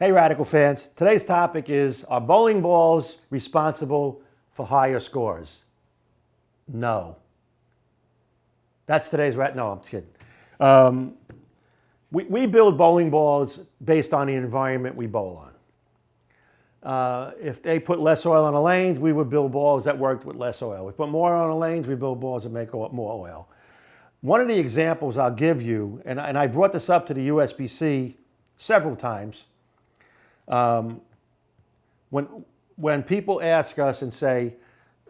Hey Radical fans, today's topic is, are bowling balls responsible for higher scores? No. That's today's, no, I'm just kidding. We build bowling balls based on the environment we bowl on. If they put less oil on the lanes, we would build balls that worked with less oil. We put more on the lanes, we build balls that make more oil. One of the examples I'll give you, and I brought this up to the USBC several times, when people ask us and say,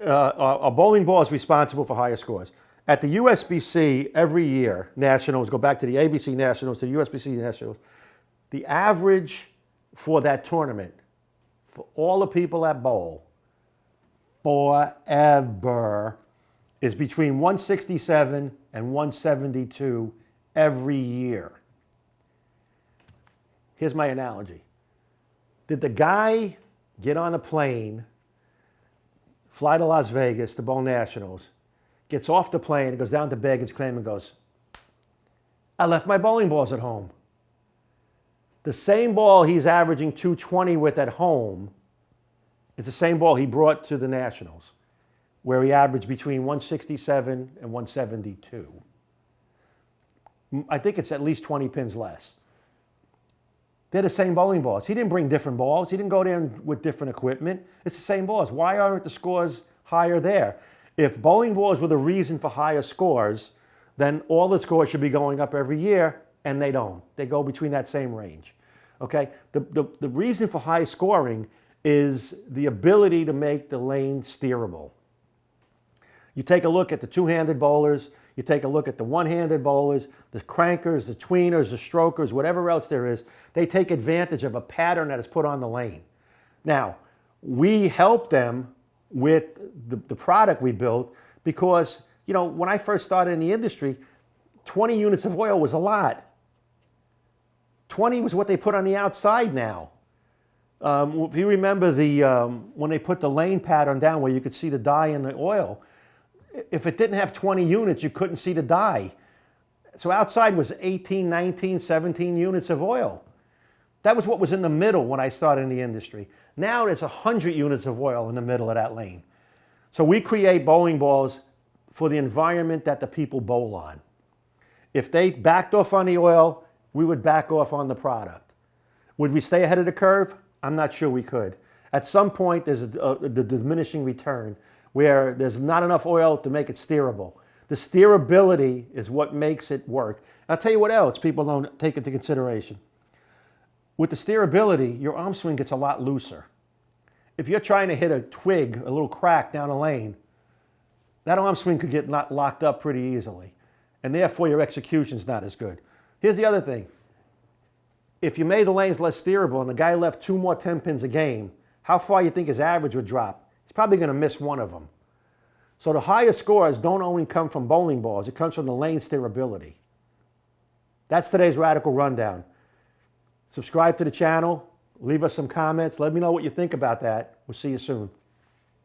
are bowling balls responsible for higher scores? At the USBC every year, nationals, go back to the ABC nationals, to the USBC nationals, the average for that tournament, for all the people that bowl, forever, is between 167 and 172 every year. Here's my analogy. Did the guy get on a plane, fly to Las Vegas to bowl nationals, gets off the plane, goes down to baggage claim and goes, I left my bowling balls at home. The same ball he's averaging 220 with at home is the same ball he brought to the nationals, where he averaged between 167 and 172. I think it's at least 20 pins less. They're the same bowling balls. He didn't bring different balls. He didn't go there with different equipment. It's the same balls. Why aren't the scores higher there? If bowling balls were the reason for higher scores, then all the scores should be going up every year, and they don't. They go between that same range. Okay? The reason for high scoring is the ability to make the lane steerable. You take a look at the two-handed bowlers, you take a look at the one-handed bowlers, the crankers, the tweeners, the strokers, whatever else there is, they take advantage of a pattern that is put on the lane. Now, we help them with the product we built because, you know, when I first started in the industry, 20 units of oil was a lot. 20 was what they put on the outside now. If you remember when they put the lane pattern down where you could see the dye in the oil, if it didn't have 20 units, you couldn't see the dye. So outside was 18, 19, 17 units of oil. That was what was in the middle when I started in the industry. Now there's 100 units of oil in the middle of that lane. So we create bowling balls for the environment that the people bowl on. If they backed off on the oil, we would back off on the product. Would we stay ahead of the curve? I'm not sure we could. At some point, there's a diminishing return where there's not enough oil to make it steerable. The steerability is what makes it work. And I'll tell you what else people don't take into consideration. With the steerability, your arm swing gets a lot looser. If you're trying to hit a twig, a little crack down a lane, that arm swing could get locked up pretty easily. And therefore, your execution's not as good. Here's the other thing. If you made the lanes less steerable and the guy left 2 more 10 pins a game, how far you think his average would drop? He's probably going to miss one of them. So the higher scores don't only come from bowling balls, it comes from the lane steerability. That's today's Radical Rundown. Subscribe to the channel, leave us some comments, let me know what you think about that. We'll see you soon.